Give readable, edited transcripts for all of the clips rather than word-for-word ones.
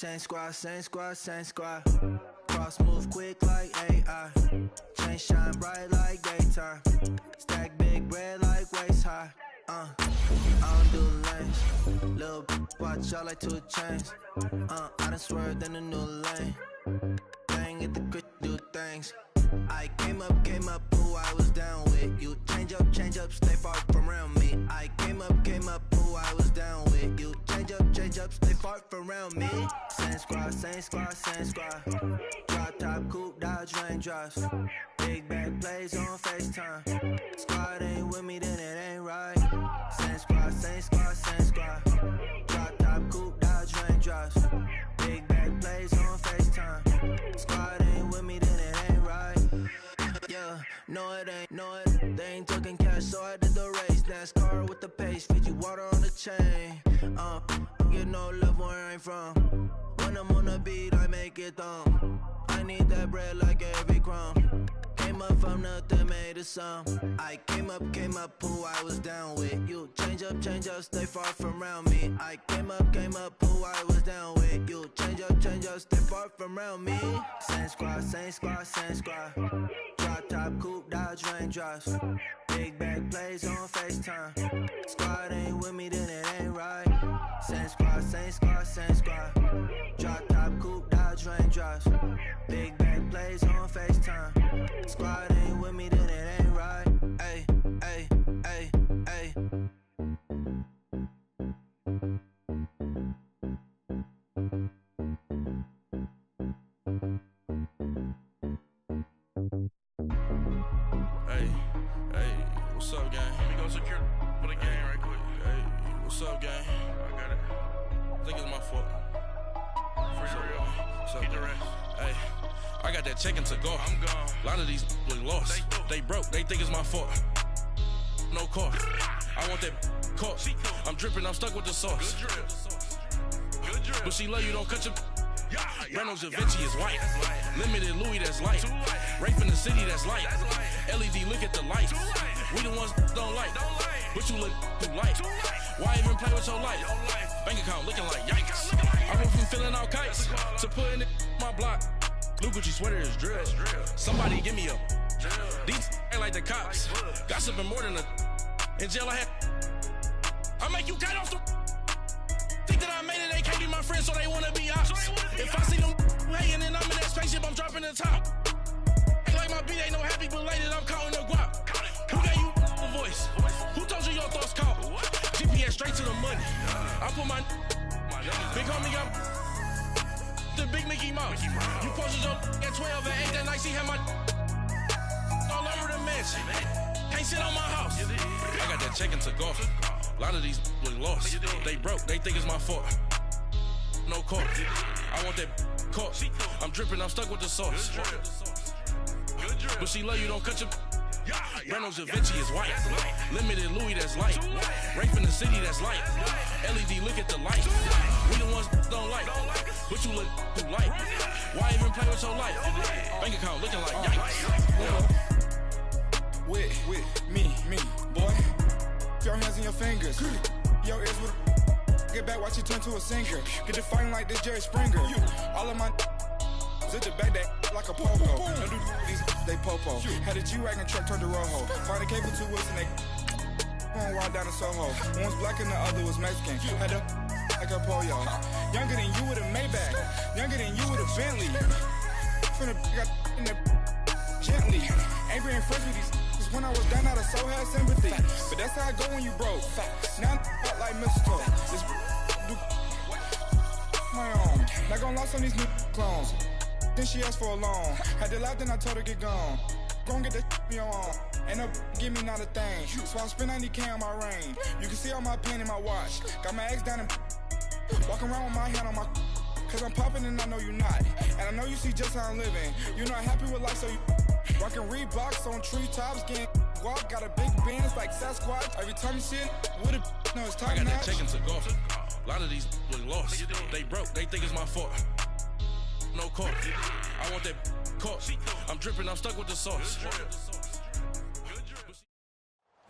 same squad, same squad, same squad. Cross move quick like AI. Chain shine bright like daytime. Stack big bread like waist high. I don't do lanes. Little watch out like 2 chains. I done swerved in a new lane. Bang at the crit, do things. I came up, who I was down with. You change up, stay far from around me. I came up, who I was down with. You change up, stay far from around me. Same squad, same squad, same squad. Drop top, coupe, Dodge raindrops. Big bag plays on FaceTime. Squad ain't with me, then it ain't right. Same squad, same squad, same squad. Drop top, coupe, Dodge raindrops. Big bag plays on FaceTime. Squad ain't with me, then it ain't right. Yeah, no it ain't, they ain't talking cash, so I did the race. NASCAR with the pace, feed you water on the chain. Get no love where I ain't from. When I'm on the beat, I make it thumb. I need that bread like every crumb. Came up from nothing, made a sum. I came up, who I was down with. You change up, stay far from around me. I came up, who I was down with. You change up, stay far from around me. Same squad, same squad, same squad. Drop top, coupe, Dodge raindrops. Big bag plays on FaceTime. Squad ain't with me, then it ain't right. Same squad, same squad, same squad. Drop top, coupe, Dodge raindrops. Big bag plays on FaceTime. Squad ain't with me, then it ain't right. Ay, ay, ay, ay. What's up, gang? Let me go secure for the game right quick. Hey, what's up, gang? I got it. I think it's my fault. Free real. What's up, keep the rest. Hey, I got that check-in to go. I'm gone. A lot of these look lost. They broke. They think it's my fault. No car. I want that caught. I'm dripping. I'm stuck with the sauce. Good drip. Good drip. But she love you. Don't cut your. Reynolds Da Vinci is white. Limited Louis, that's light. Rape in the city, that's light. LED, look at the lights. We the ones don't like. But you look too light. Why even play with your life? Bank account looking like yikes. I went from filling out kites to putting it in my block. Blue Gucci sweater is drill. Somebody give me a. These ain't like the cops. Gossiping more than a. In jail I had. I make you cut off the. Think that I made it, they can't be my friends, so they wanna be ops. If I see them hanging and I'm in that spaceship, I'm dropping the top. Ain't like my beat ain't no happy belated, I'm counting the guap. Who gave you a voice? Who told you your thoughts count? GPS straight to the money. I put my big homie got the big Mickey Mouse. You posted your at 12 and 8 that night, she had my all over the mansion. Can't sit on my house. I got that check-in to go. A lot of these look lost. They broke, they think it's my fault. No car. I want that caught. I'm dripping, I'm stuck with the sauce. But she love you, don't cut your. Reynolds Da Vinci is white. Limited Louis, that's light. Rape in the city, that's light. LED, look at the lights. We the ones don't like. But you look too light. Why even play with your life? Bank account looking like yikes. With me, boy. Your hands in your fingers. Your ears with get back, watch you turn to a singer. Get it fighting like this Jerry Springer. All of my zip the back that like a popo. No do these they popo. Had a G-Wagon truck turned to Rojo. Find a cable 2 wheels and they going wild down in Soho. One was black and the other was Mexican. Had a like a pollo. Younger than you with a Maybach. Younger than you with a Bentley. Finna got in there gently. Ain't being friends with these. When I was down, I so had sympathy. But that's how I go when you broke. Now I'm like mistletoe. This do my own. Not gonna lost on these new clones. Then she asked for a loan. Had to laugh, then I told her get gone. Gon' get that me on. Ain't no give me not a thing. So I spend 90K on my range. You can see all my pain in my watch. Got my ex down and walking around with my hand on my. Cause I'm popping and I know you not. And I know you see just how I'm living. You're not happy with life, so you. Rockin' Reeboks on treetops, getting guap, got a big band, it's like Sasquatch. Every time you see it, with a no, it's time. I got that check-in to go. A lot of these look lost. They broke, they think it's my fault. No car. I want that caught. I'm dripping, I'm stuck with the sauce.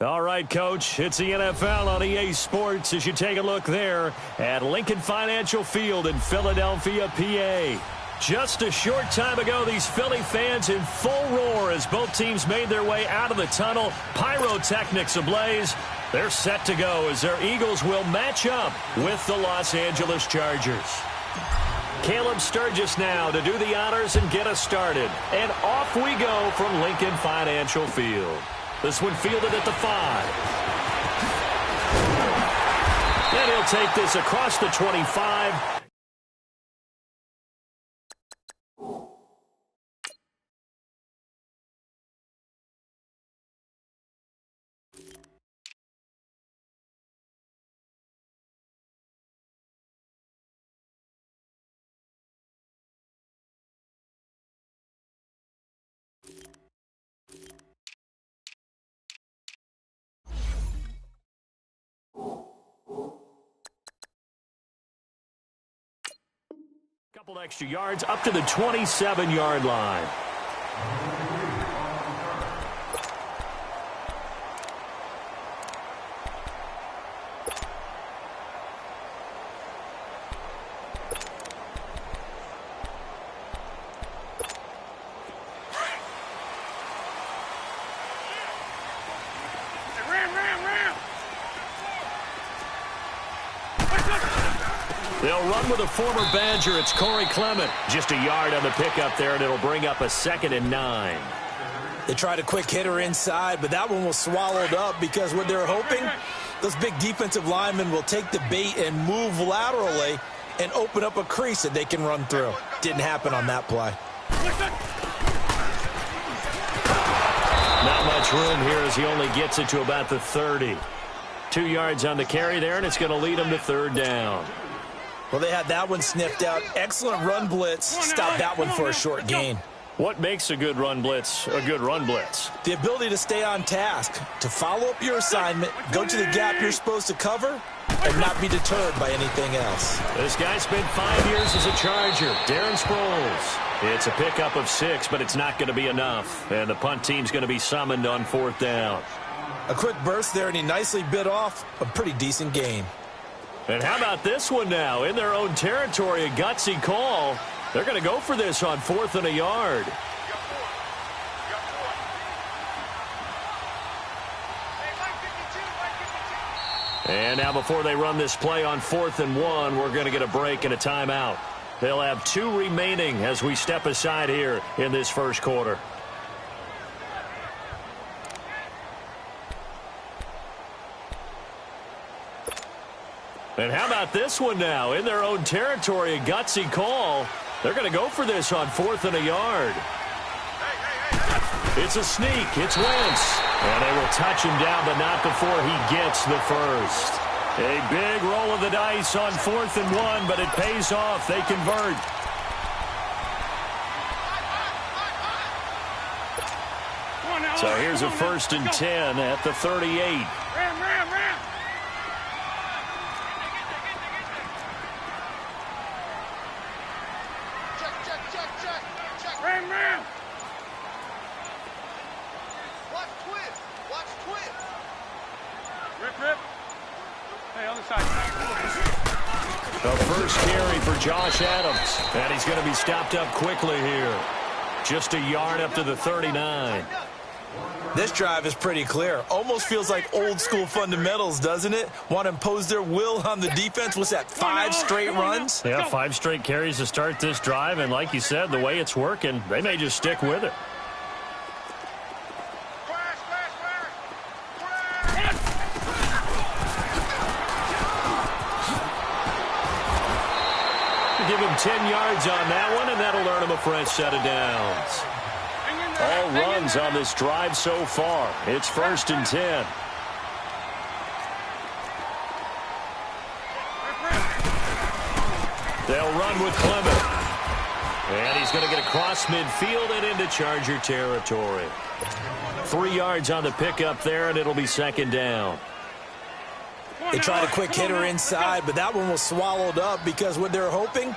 All right, Coach, it's the NFL on EA Sports as you take a look there at Lincoln Financial Field in Philadelphia, PA. Just a short time ago, these Philly fans in full roar as both teams made their way out of the tunnel. Pyrotechnics ablaze. They're set to go as their Eagles will match up with the Los Angeles Chargers. Caleb Sturgis now to do the honors and get us started. And off we go from Lincoln Financial Field. This one fielded at the 5. And he'll take this across the 25. Couple extra yards up to the 27-yard line. They'll run with a former Badger. It's Corey Clement. Just a yard on the pickup there, and it'll bring up a 2nd and 9. They tried a quick hitter inside, but that one was swallowed up because what they're hoping, those big defensive linemen will take the bait and move laterally and open up a crease that they can run through. Didn't happen on that play. Not much room here as he only gets it to about the 30. 2 yards on the carry there, and it's going to lead him to 3rd down. Well, they had that one sniffed out. Excellent run blitz. Stopped that one for a short gain. What makes a good run blitz a good run blitz? The ability to stay on task, to follow up your assignment, go to the gap you're supposed to cover, and not be deterred by anything else. This guy spent 5 years as a Charger. Darren Sproles. It's a pickup of 6, but it's not going to be enough. And the punt team's going to be summoned on 4th down. A quick burst there, and he nicely bit off a pretty decent gain. And how about this one now? In their own territory, a gutsy call. They're going to go for this on 4th and a yard. And now before they run this play on 4th and 1, we're going to get a break and a timeout. They'll have 2 remaining as we step aside here in this first quarter. And how about this one now? In their own territory, a gutsy call. They're going to go for this on 4th and a yard. It's a sneak. It's Wentz. And they will touch him down, but not before he gets the first. A big roll of the dice on 4th and 1, but it pays off. They convert. So here's a 1st and 10 at the 38. The first carry for Josh Adams. And he's going to be stopped up quickly here. Just a yard up to the 39. This drive is pretty clear. Almost feels like old school fundamentals, doesn't it? Want to impose their will on the defense. What's that, 5 straight runs? Yeah, 5 straight carries to start this drive. And like you said, the way it's working, they may just stick with it. Give him 10 yards on that one, and that'll earn him a fresh set of downs. All runs on this drive so far. It's 1st and 10. They'll run with Clement. And he's going to get across midfield and into Charger territory. 3 yards on the pickup there, and it'll be 2nd down. They tried a quick hitter inside, but that one was swallowed up because what they're hoping,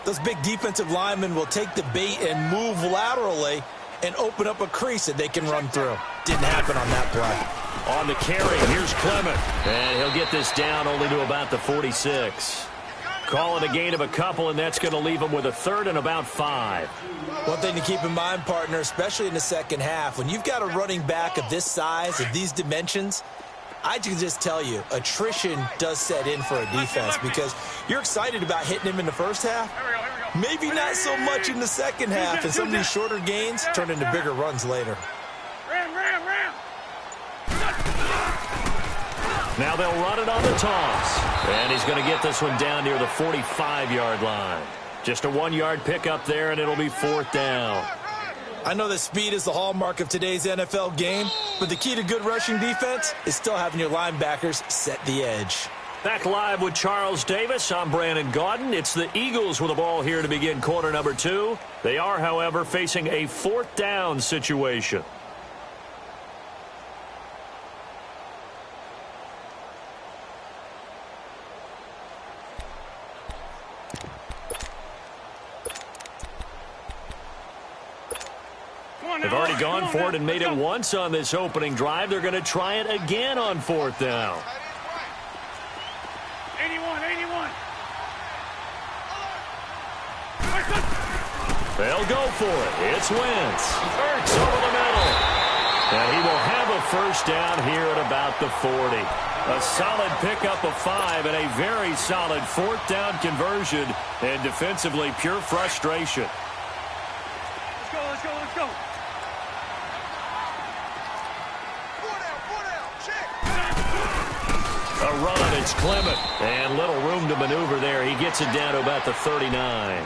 those big defensive linemen will take the bait and move laterally and open up a crease that they can run through. Didn't happen on that play. On the carry, here's Clement. And he'll get this down only to about the 46. Call it a gain of a couple, and that's going to leave him with a third and about 5. One thing to keep in mind, partner, especially in the second half, when you've got a running back of this size, of these dimensions, I can just tell you, attrition does set in for a defense because you're excited about hitting him in the first half. Maybe not so much in the second half, and some of these shorter gains turn into bigger runs later. Now they'll run it on the toss. And he's going to get this one down near the 45-yard line. Just a 1-yard pickup there, and it'll be 4th down. I know that speed is the hallmark of today's NFL game, but the key to good rushing defense is still having your linebackers set the edge. Back live with Charles Davis. I'm Brandon Gaudin. It's the Eagles with the ball here to begin quarter number 2. They are, however, facing a 4th down situation. They've already gone for it and made it once on this opening drive. They're going to try it again on 4th down. 81. They'll go for it. It's Wentz. Ertz over the middle. And he will have a first down here at about the 40. A solid pickup of 5 and a very solid 4th down conversion. And defensively, pure frustration. Let's go. A run, it's Clement. And little room to maneuver there. He gets it down to about the 39.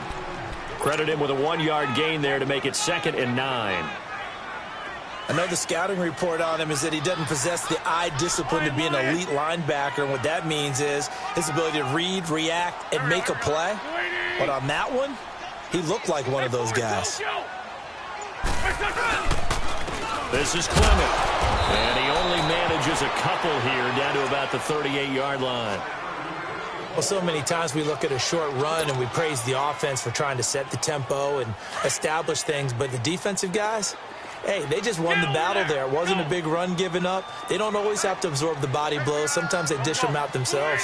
Credit him with a 1-yard gain there to make it 2nd and 9. I know the scouting report on him is that he doesn't possess the eye discipline to be an elite linebacker. And what that means is his ability to read, react, and make a play. But on that one, he looked like one of those guys. This is Clement. And he only manages a couple here down to about the 38-yard line. Well, so many times we look at a short run and we praise the offense for trying to set the tempo and establish things. But the defensive guys, hey, they just won the battle there. It wasn't a big run given up. They don't always have to absorb the body blows. Sometimes they dish them out themselves.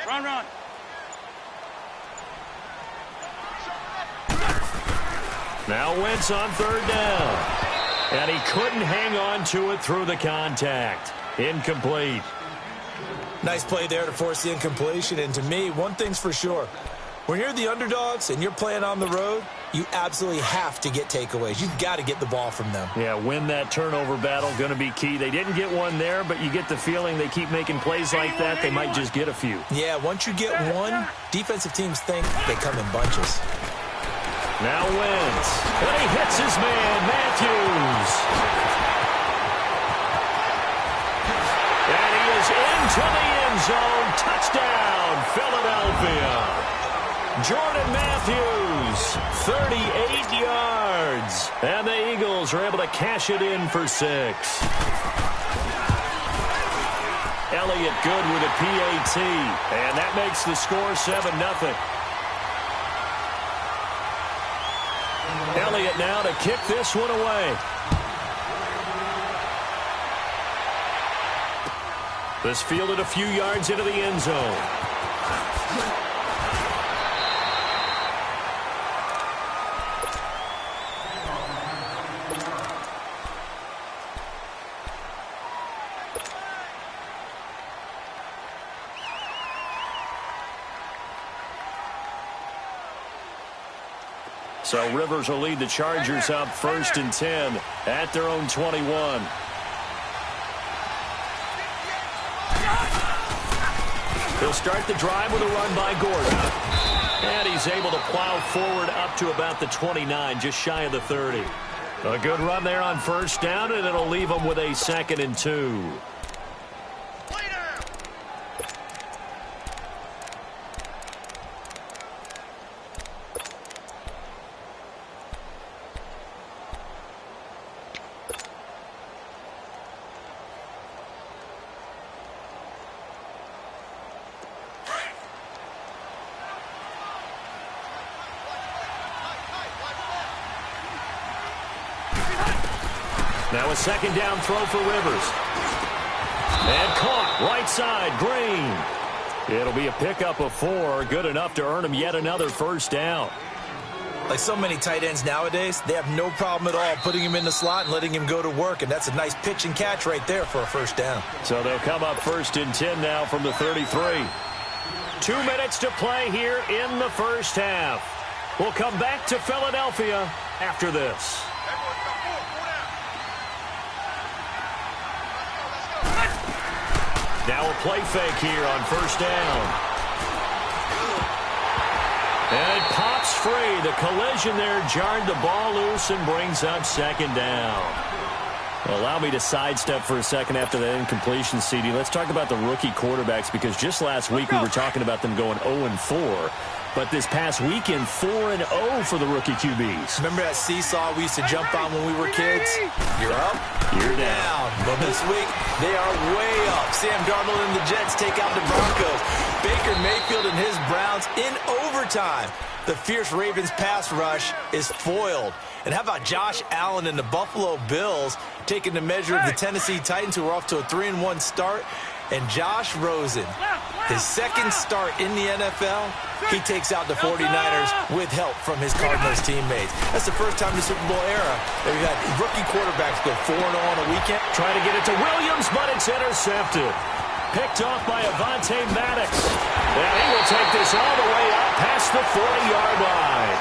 Run. Now Wentz on 3rd down. And he couldn't hang on to it through the contact. Incomplete. Nice play there to force the incompletion. And to me, one thing's for sure. When you're the underdogs and you're playing on the road, you absolutely have to get takeaways. You've got to get the ball from them. Yeah, win that turnover battle, going to be key. They didn't get one there, but you get the feeling they keep making plays like that, they might just get a few. Yeah, once you get one, defensive teams think they come in bunches. Now Wentz. And he hits his man, Matthews. And he is into the end zone. Touchdown, Philadelphia. Jordan Matthews, 38 yards. And the Eagles are able to cash it in for 6. Elliott good with a PAT. And that makes the score 7-0. Elliott now to kick this one away. This fielded a few yards into the end zone. So Rivers will lead the Chargers up 1st and 10 at their own 21. He'll start the drive with a run by Gordon. And he's able to plow forward up to about the 29, just shy of the 30. A good run there on 1st down, and it'll leave him with a 2nd and 2. Now a second down throw for Rivers. And caught right side, Green. It'll be a pickup of 4, good enough to earn him yet another first down. Like so many tight ends nowadays, they have no problem at all putting him in the slot and letting him go to work, and that's a nice pitch and catch right there for a first down. So they'll come up 1st and 10 now from the 33. 2 minutes to play here in the first half. We'll come back to Philadelphia after this. Now a play fake here on first down. And it pops free. The collision there jarred the ball loose and brings up second down. Well, allow me to sidestep for a second after that incompletion, CD. Let's talk about the rookie quarterbacks, because just last week we were talking about them going 0-4. But this past weekend, 4-0 for the rookie QBs. Remember that seesaw we used to jump on when we were kids? You're up, you're down. But this week, they are way up. Sam Darnold and the Jets take out the Broncos. Baker Mayfield and his Browns in overtime. The fierce Ravens pass rush is foiled. And how about Josh Allen and the Buffalo Bills taking the measure of the Tennessee Titans, who are off to a 3-1 start? And Josh Rosen, his second start in the NFL, he takes out the 49ers with help from his Cardinals teammates. That's the first time in the Super Bowl era that we've had rookie quarterbacks go 4-0 on a weekend. Trying to get it to Williams, but it's intercepted. Picked off by Avonte Maddox. And he will take this all the way up past the 40-yard line.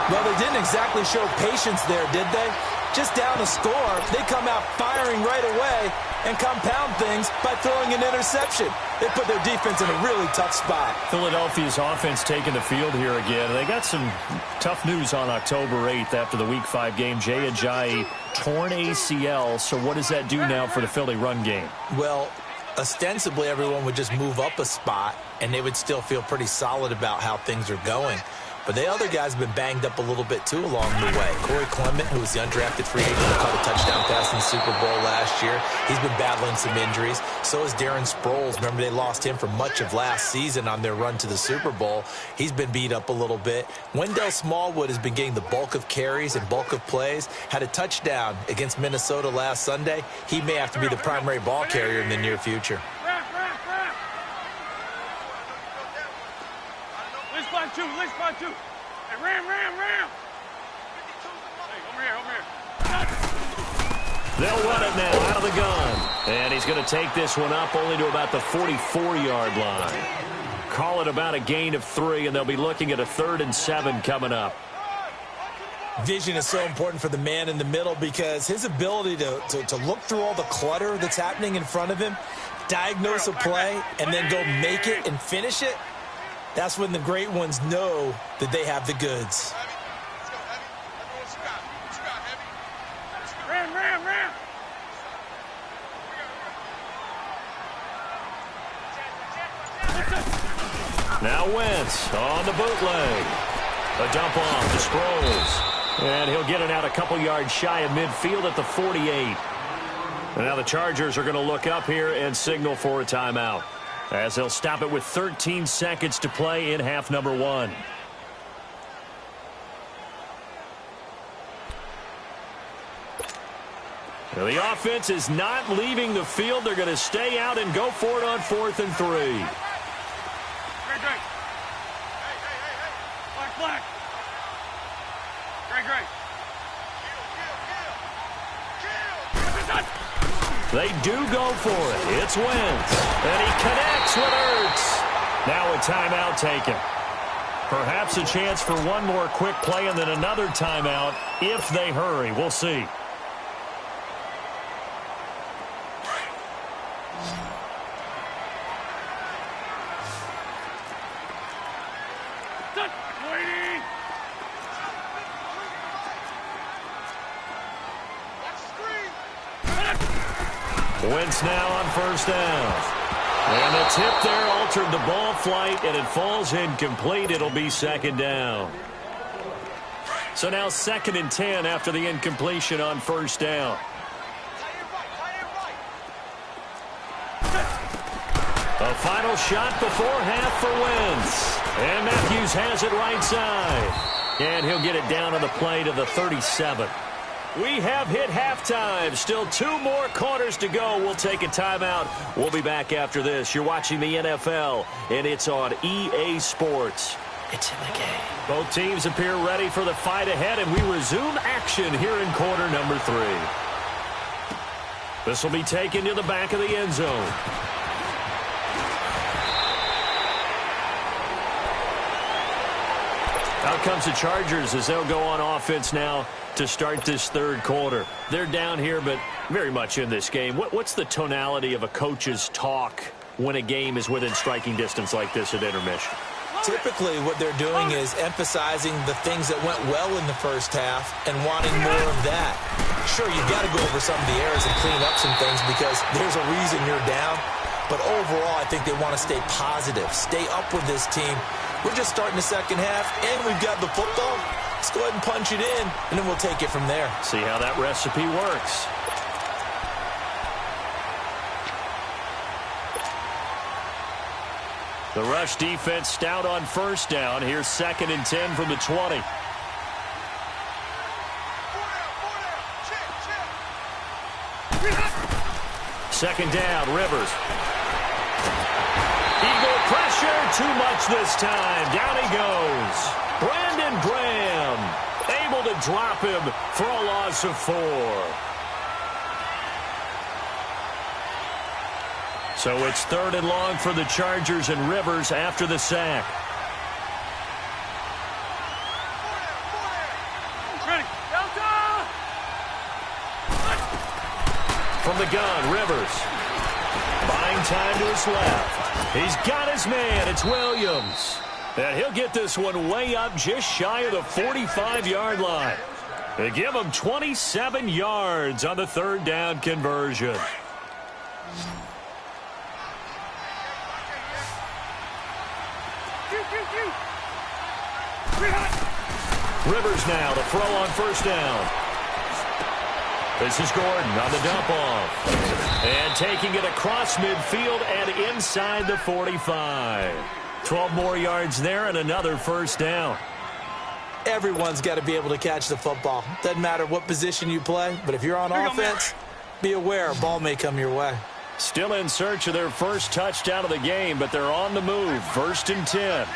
Well, they didn't exactly show patience there, did they? Just down a score, they come out firing right away and compound things by throwing an interception. They put their defense in a really tough spot. Philadelphia's offense taking the field here again. They got some tough news on October 8th after the Week 5 game. Jay Ajayi, torn ACL. So what does that do now for the Philly run game? Well, ostensibly everyone would just move up a spot, and they would still feel pretty solid about how things are going. But the other guys have been banged up a little bit, too, along the way. Corey Clement, who was the undrafted free agent who caught a touchdown pass in the Super Bowl last year, he's been battling some injuries. So is Darren Sproles. Remember, they lost him for much of last season on their run to the Super Bowl. He's been beat up a little bit. Wendell Smallwood has been getting the bulk of carries and bulk of plays. Had a touchdown against Minnesota last Sunday. He may have to be the primary ball carrier in the near future. Let's spot two. Hey, ram. Hey, over here. They'll run it now out of the gun. And he's going to take this one up only to about the 44-yard line. Call it about a gain of 3, and they'll be looking at a 3rd and 7 coming up. Vision is so important for the man in the middle, because his ability to look through all the clutter that's happening in front of him, diagnose a play, and then go make it and finish it, that's when the great ones know that they have the goods. Ram. Now Wentz on the bootleg. A dump off to Sproles. And he'll get it out a couple yards shy of midfield at the 48. And now the Chargers are going to look up here and signal for a timeout, as they'll stop it with 13 seconds to play in half number 1. Now the offense is not leaving the field. They're going to stay out and go for it on 4th and 3. Great. Black. Great. They do go for it. It's Wentz. And he connects with Ertz. Now a timeout taken. Perhaps a chance for one more quick play and then another timeout if they hurry. We'll see. Waiting. Wentz now on first down. And the tip there altered the ball flight, and it falls incomplete. It'll be second down. So now 2nd and 10 after the incompletion on first down. A final shot before half for Wentz. And Matthews has it right side. And he'll get it down on the play to the 37. We have hit halftime. Still 2 more quarters to go. We'll take a timeout. We'll be back after this. You're watching the NFL, and it's on EA Sports. It's in the game. Both teams appear ready for the fight ahead, and we resume action here in quarter number 3. This will be taken to the back of the end zone. Out comes the Chargers as they'll go on offense now to start this third quarter. They're down here, but very much in this game. What's the tonality of a coach's talk when a game is within striking distance like this at intermission? Typically, what they're doing is emphasizing the things that went well in the first half and wanting more of that. Sure, you've got to go over some of the errors and clean up some things because there's a reason you're down. But overall, I think they want to stay positive, stay up with this team. We're just starting the second half, and we've got the football. Let's go ahead and punch it in, and then we'll take it from there. See how that recipe works. The rush defense stout on first down. Here's 2nd and 10 from the 20. Second down, Rivers. Eagle pressure, too much this time. Down he goes. Brandon Graham able to drop him for a loss of 4. So it's 3rd and long for the Chargers and Rivers after the sack. From the gun, Rivers. Buying time to his left. He's got his man. It's Williams. And he'll get this one way up just shy of the 45-yard line. They give him 27 yards on the 3rd down conversion. Rivers now to throw on first down. This is Gordon on the dump off. And taking it across midfield and inside the 45. 12 more yards there and another first down. Everyone's got to be able to catch the football. Doesn't matter what position you play, but if you're on offense, be aware a ball may come your way. Still in search of their first touchdown of the game, but they're on the move. 1st and 10.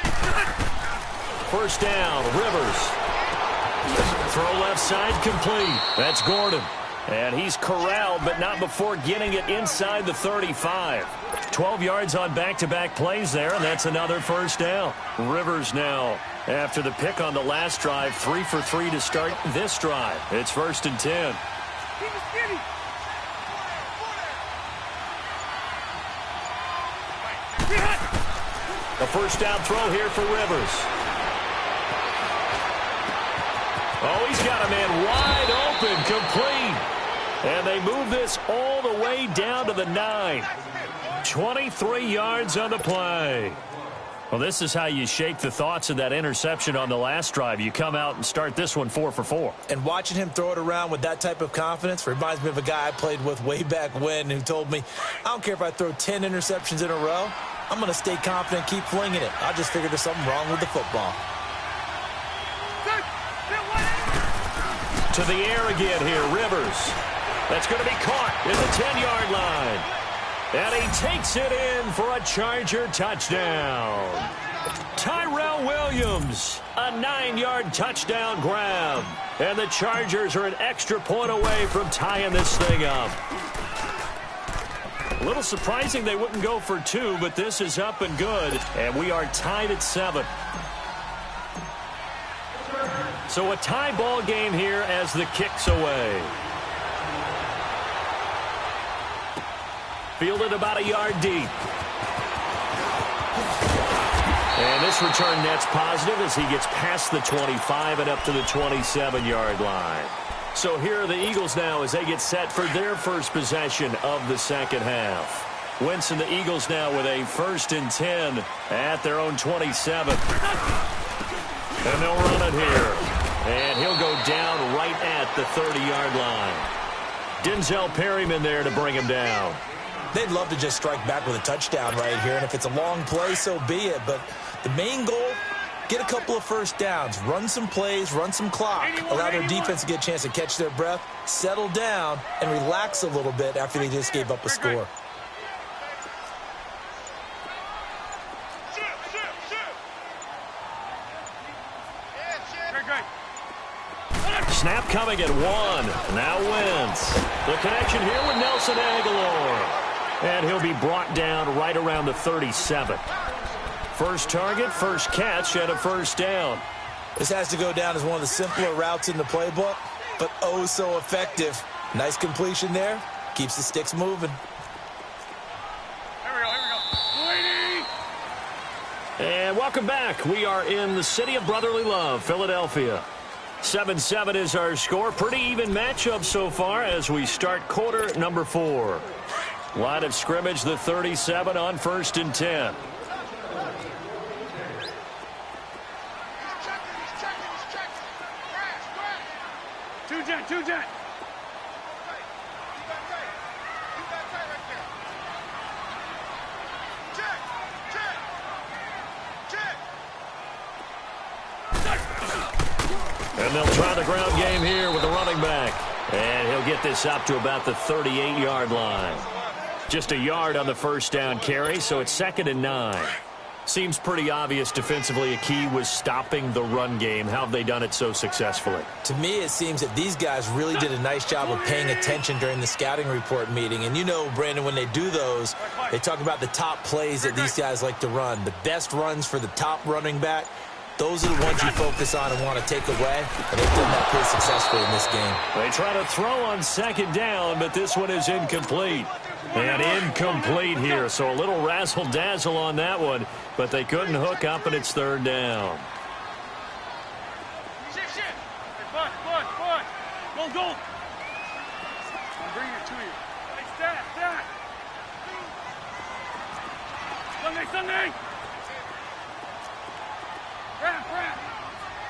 First down, Rivers. Throw left side complete. That's Gordon. And he's corralled, but not before getting it inside the 35. 12 yards on back-to-back plays there, and that's another first down. Rivers now, after the pick on the last drive, 3 for 3 to start this drive. It's 1st and 10. A first down throw here for Rivers. Oh, he's got a man wide open, complete. And they move this all the way down to the 9. 23 yards on the play. Well, this is how you shake the thoughts of that interception on the last drive. You come out and start this one 4 for 4. And watching him throw it around with that type of confidence reminds me of a guy I played with way back when who told me, I don't care if I throw 10 interceptions in a row. I'm going to stay confident, keep flinging it. I just figured there's something wrong with the football. To the air again here, Rivers. That's going to be caught in the 10-yard line. And he takes it in for a Charger touchdown. Tyrell Williams, a 9-yard touchdown grab. And the Chargers are an extra point away from tying this thing up. A little surprising they wouldn't go for 2, but this is up and good. And we are tied at 7. So a tie ball game here as the kick's away. Fielded about a yard deep. And this return net's positive as he gets past the 25 and up to the 27-yard line. So here are the Eagles now as they get set for their first possession of the second half. Wentz and the Eagles now with a 1st and 10 at their own 27. And they'll run it here. And he'll go down right at the 30-yard line. Denzel Perryman there to bring him down. They'd love to just strike back with a touchdown right here, and if it's a long play, so be it. But the main goal, get a couple of first downs, run some plays, run some clock, allow their defense to get a chance to catch their breath, settle down, and relax a little bit after they just gave up a score. Snap coming at 1. Now Wentz. The connection here with Nelson Aguilar. And he'll be brought down right around the 37. First target, first catch, and a first down. This has to go down as one of the simpler routes in the playbook, but oh so effective. Nice completion there. Keeps the sticks moving. Here we go. And welcome back. We are in the city of brotherly love, Philadelphia. 7-7 is our score. Pretty even matchup so far as we start quarter number 4. Line of scrimmage, the 37 on 1st and 10. Two jet. And they'll try the ground game here with the running back. And he'll get this up to about the 38-yard line. Just a yard on the first down carry, so it's 2nd and 9. Seems pretty obvious defensively a key was stopping the run game. How have they done it so successfully? To me, it seems that these guys really did a nice job of paying attention during the scouting report meeting. And you know, Brandon, when they do those, they talk about the top plays that these guys like to run. The best runs for the top running back, those are the ones you focus on and want to take away. And they've done that pretty successfully in this game. They try to throw on 2nd down, but this one is incomplete. And incomplete here, so a little razzle-dazzle on that one, but they couldn't hook up, and it's 3rd down. Go. I'm bringing it to you. Hey, stat. Sunday. Crap.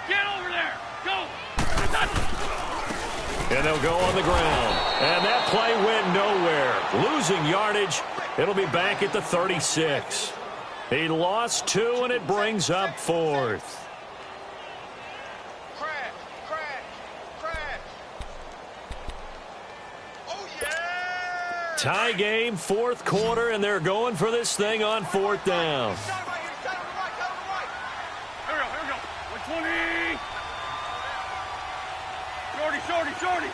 Get over there. Go. And they'll go on the ground. And that play went nowhere. Losing yardage. It'll be back at the 36. He lost 2, and it brings up 4th. Oh, yeah! Tie game, 4th quarter, and they're going for this thing on 4th down. Here we go. 120. Shorty.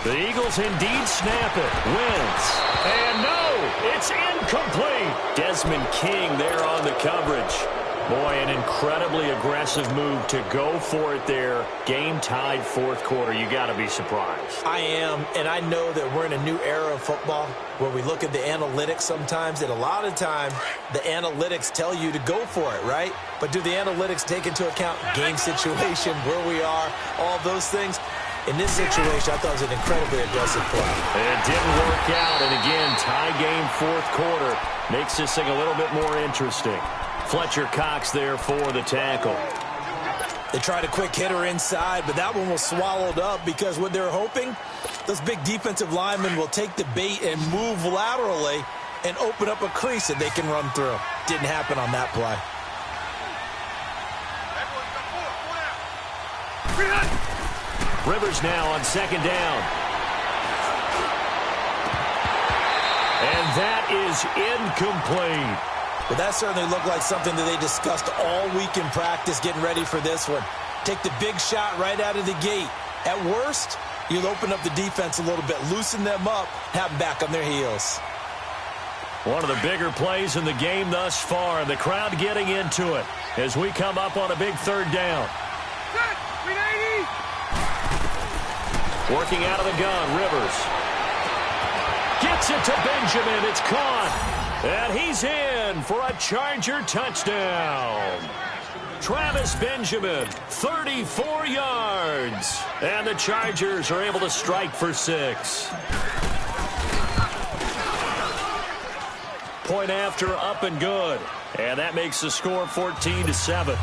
The Eagles indeed snap it. Wentz. And no, it's incomplete. Desmond King there on the coverage. Boy, an incredibly aggressive move to go for it there. Game tied 4th quarter. You got to be surprised. I am, and I know that we're in a new era of football where we look at the analytics sometimes, and a lot of time the analytics tell you to go for it, right? But do the analytics take into account game situation, where we are, all those things? In this situation, I thought it was an incredibly aggressive play. It didn't work out, and again, tie game 4th quarter makes this thing a little bit more interesting. Fletcher Cox there for the tackle. They tried a quick hitter inside, but that one was swallowed up because what they're hoping, those big defensive linemen will take the bait and move laterally and open up a crease that they can run through. Didn't happen on that play. Rivers now on 2nd down. And that is incomplete. But that certainly looked like something that they discussed all week in practice getting ready for this one. Take the big shot right out of the gate. At worst, you'll open up the defense a little bit, loosen them up, have them back on their heels. One of the bigger plays in the game thus far, and the crowd getting into it as we come up on a big 3rd down. Working out of the gun, Rivers. Gets it to Benjamin. It's caught. And he's in for a Charger touchdown. Travis Benjamin, 34 yards. And the Chargers are able to strike for 6. Point after, up and good. And that makes the score 14-7.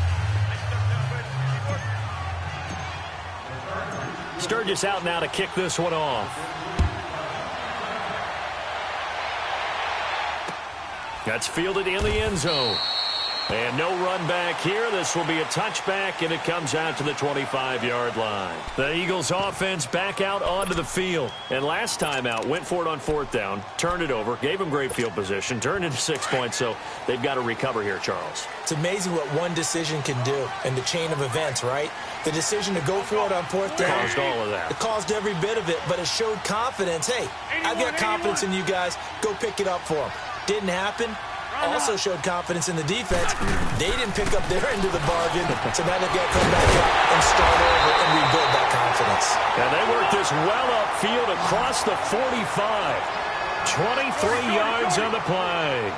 Sturgis out now to kick this one off. That's fielded in the end zone. And no run back here. This will be a touchback, and it comes out to the 25-yard line. The Eagles offense back out onto the field. And last time out, went for it on fourth down, turned it over, gave them great field position, turned into 6 points, so they've got to recover here, Charles. It's amazing what one decision can do in the chain of events, right? The decision to go for it on fourth down. Caused all of that. It caused every bit of it, but it showed confidence. Hey, I've got confidence in you guys. Go pick it up for them. Didn't happen. Also showed confidence in the defense. They didn't pick up their end of the bargain, so now they've got to come back out and start over and rebuild that confidence. And they work this well upfield across the 45. 23 yards on the play.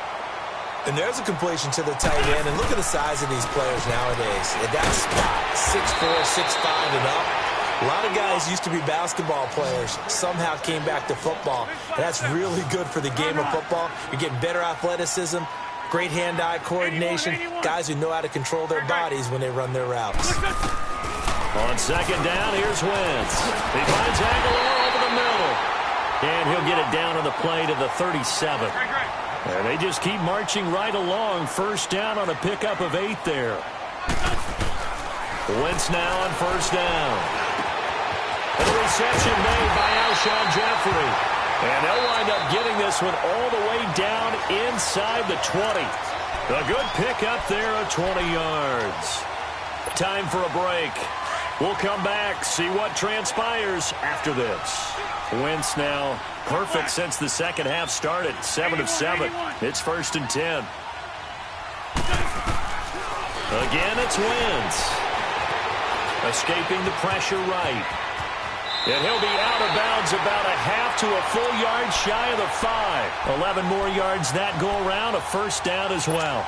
And there's a completion to the tight end. And look at the size of these players nowadays. At that spot, 6'4", 6'5", and up. A lot of guys used to be basketball players, somehow came back to football. And that's really good for the game of football. You're getting better athleticism, great hand-eye coordination, guys who know how to control their bodies when they run their routes. On second down, here's Wentz. He finds Aguilar over the middle. And he'll get it down on the play to the 37. And they just keep marching right along. First down on a pickup of 8 there. Wentz now on first down. And the reception made by Alshon Jeffrey. And they'll wind up getting this one all the way down inside the 20. A good pickup there at 20 yards. Time for a break. We'll come back, see what transpires after this. Wentz now perfect since the second half started. 7 of 7. It's 1st and 10. Again, it's Wentz. Escaping the pressure right. And he'll be out of bounds about a half to a full yard shy of the 5. 11 more yards that go around, a first down as well.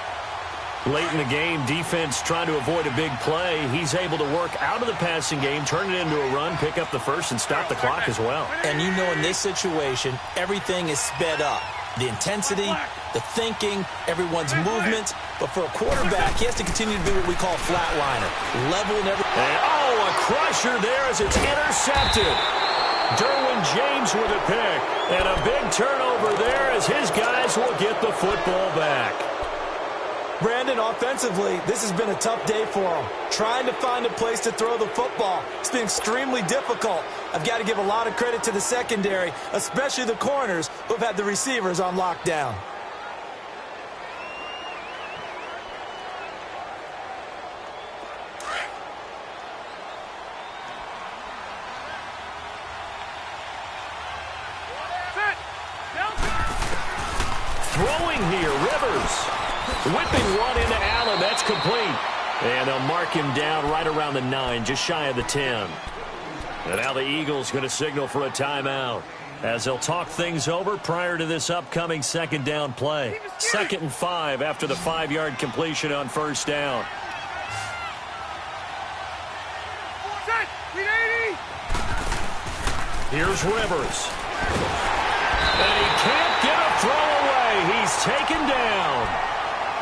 Late in the game, defense trying to avoid a big play. He's able to work out of the passing game, turn it into a run, pick up the first, and stop the clock as well. And you know in this situation, everything is sped up. The intensity, the thinking, everyone's movement. But for a quarterback, he has to continue to be what we call a flatliner. Level and everything. And, a crusher there as it's intercepted. Derwin James with a pick. And a big turnover there as his guys will get the football back. Brandon, offensively, this has been a tough day for him. Trying to find a place to throw the football. It's been extremely difficult. I've got to give a lot of credit to the secondary, especially the corners who have had the receivers on lockdown. Throwing here, Rivers. Whipping one into Allen. That's complete. And they'll mark him down right around the 9, just shy of the 10. And now the Eagles going to signal for a timeout as they'll talk things over prior to this upcoming second down play. 2nd and 5 after the 5-yard completion on first down. Here's Rivers. And he can't get a throw away. He's taken down.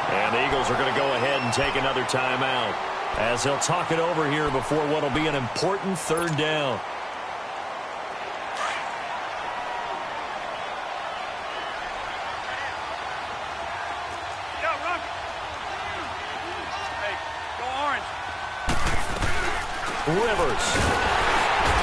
And the Eagles are going to go ahead and take another timeout as they'll talk it over here before what will be an important 3rd down. Rivers.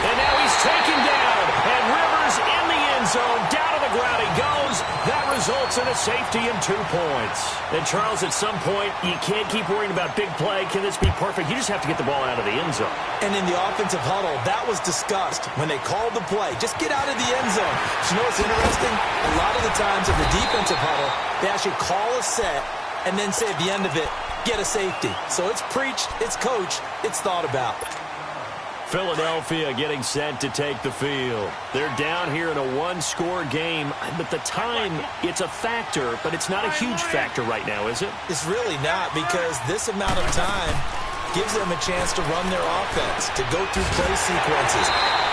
And now he's taken down. And Rivers in the end zone. Down to the ground he goes. That results in a safety and 2 points. And Charles, at some point, you can't keep worrying about big play. Can this be perfect? You just have to get the ball out of the end zone. And in the offensive huddle, that was discussed when they called the play. Just get out of the end zone. But you know what's interesting? A lot of the times in the defensive huddle, they actually call a set and then say at the end of it, get a safety. So it's preached, it's coached, it's thought about. Philadelphia getting set to take the field. They're down here in a 1-score game, but the time, it's a factor, but it's not a huge factor right now, is it? It's really not, because this amount of time gives them a chance to run their offense, to go through play sequences.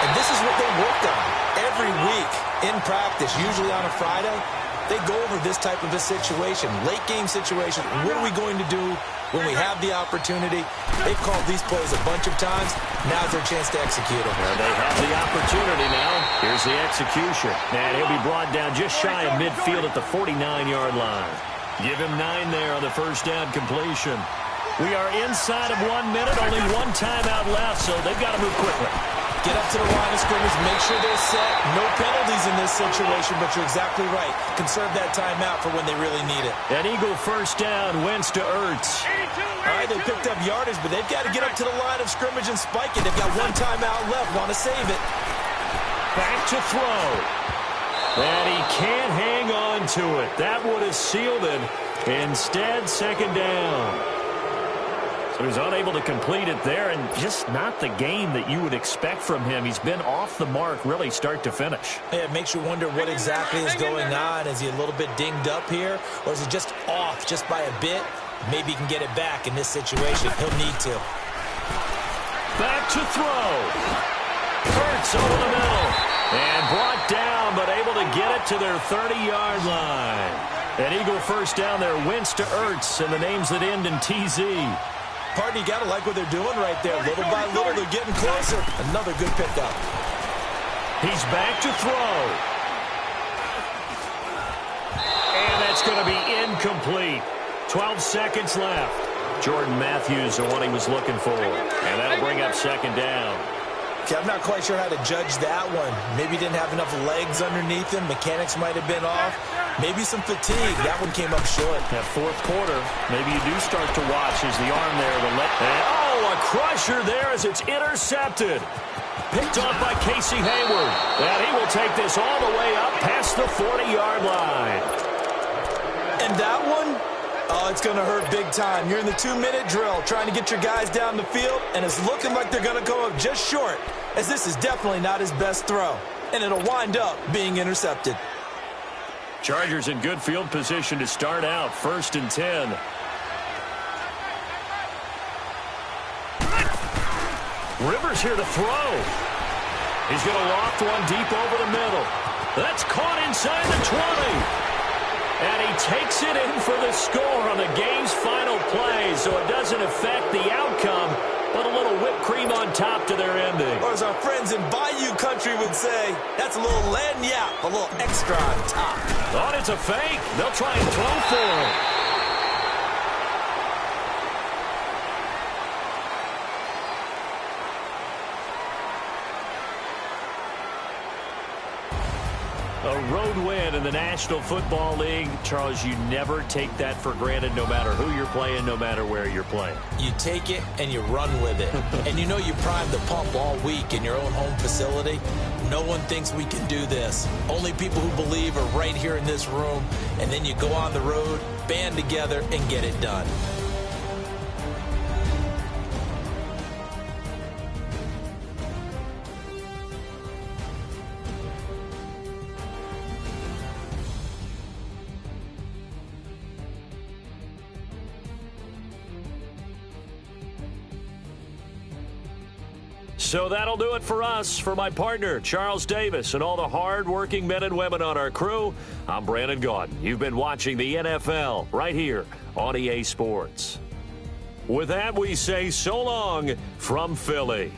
And this is what they work on every week in practice, usually on a Friday. They go over this type of a situation, late game situation. What are we going to do when we have the opportunity? They've called these plays a bunch of times. Now's their chance to execute them. Well, they have the opportunity now. Here's the execution. And he'll be brought down just shy of midfield at the 49-yard line. Give him 9 there on the first down completion. We are inside of 1 minute, only one timeout left, so they've got to move quickly. Get up to the line of scrimmage, make sure they're set. No penalties in this situation, but you're exactly right. Conserve that timeout for when they really need it. An Eagle first down, Wentz to Ertz. All right, they picked up yardage, but they've got to get up to the line of scrimmage and spike it. They've got one timeout left, want to save it. Back to throw. And he can't hang on to it. That would have sealed it. Instead, second down. So he's unable to complete it there, and just not the game that you would expect from him. He's been off the mark, really, start to finish. Yeah, it makes you wonder what exactly is going on. Is he a little bit dinged up here, or is he just off just by a bit? Maybe he can get it back in this situation. He'll need to. Back to throw. Ertz over the middle. And brought down, but able to get it to their 30-yard line. An Eagle first down there, Wentz to Ertz, and the names that end in TZ. Partner, you got to like what they're doing right there. Little by little, they're getting closer. Another good pickup. He's back to throw. And that's going to be incomplete. 12 seconds left. Jordan Matthews, the one he was looking for. And that'll bring up second down. Okay, I'm not quite sure how to judge that one. Maybe he didn't have enough legs underneath him. Mechanics might have been off. Maybe some fatigue. That one came up short. That fourth quarter, maybe you do start to watch as the arm there. And a crusher there as it's intercepted. Picked off by Casey Hayward. And he will take this all the way up past the 40-yard line. And that one, oh, it's going to hurt big time. You're in the 2-minute drill trying to get your guys down the field, and it's looking like they're going to go up just short, as this is definitely not his best throw. And it'll wind up being intercepted. Chargers in good field position to start out. 1st and 10. Rivers here to throw. He's going to loft one deep over the middle. That's caught inside the 20. And he takes it in for the score on the game's final play, so it doesn't affect the outcome, but a little whipped cream on top to their ending. Or as our friends in Bayou Country would say, that's a little lagniappe, a little extra on top. Thought it's a fake. They'll try and throw for him. A road win in the National Football League. Charles, you never take that for granted no matter who you're playing, no matter where you're playing. You take it and you run with it. And you know you primed the pump all week in your own home facility. No one thinks we can do this. Only people who believe are right here in this room. And then you go on the road, band together, and get it done. So that'll do it for us. For my partner, Charles Davis, and all the hard-working men and women on our crew, I'm Brandon Gaudin. You've been watching the NFL right here on EA Sports. With that, we say so long from Philly.